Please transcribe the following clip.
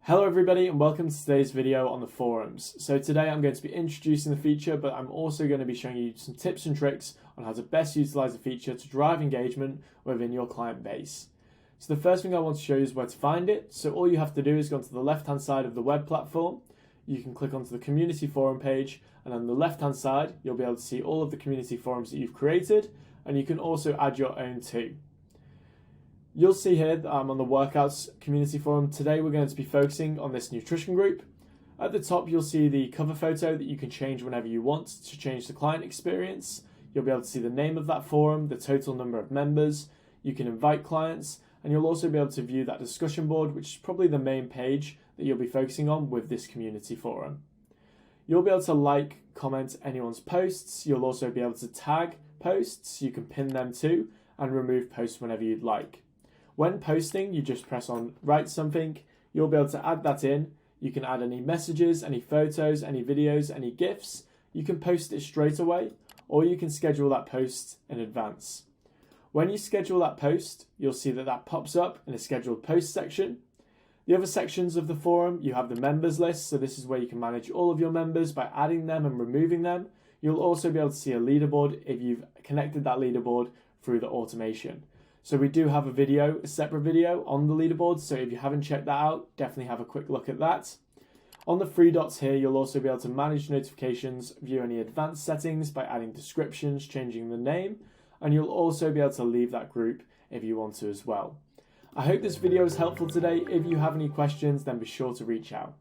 Hello everybody and welcome to today's video on the forums. So today I'm going to be introducing the feature, but I'm also going to be showing you some tips and tricks on how to best utilize the feature to drive engagement within your client base. So the first thing I want to show you is where to find it. So all you have to do is go to the left hand side of the web platform. You can click onto the community forum page, and on the left hand side you'll be able to see all of the community forums that you've created, and you can also add your own too. You'll see here that I'm on the workouts community forum. Today we're going to be focusing on this nutrition group. At the top you'll see the cover photo that you can change whenever you want to change the client experience. You'll be able to see the name of that forum, the total number of members. You can invite clients, and you'll also be able to view that discussion board, which is probably the main page that you'll be focusing on with this community forum. You'll be able to like, comment anyone's posts. You'll also be able to tag posts. You can pin them too and remove posts whenever you'd like. When posting, you just press on write something. You'll be able to add that in. You can add any messages, any photos, any videos, any GIFs. You can post it straight away, or you can schedule that post in advance. When you schedule that post, you'll see that that pops up in a scheduled post section. The other sections of the forum, you have the members list. So this is where you can manage all of your members by adding them and removing them. You'll also be able to see a leaderboard if you've connected that leaderboard through the automation. So we do have a separate video on the leaderboard, so if you haven't checked that out, definitely have a quick look at that. On the three dots here, you'll also be able to manage notifications, view any advanced settings by adding descriptions, changing the name, and you'll also be able to leave that group if you want to as well. I hope this video was helpful today. If you have any questions, then be sure to reach out.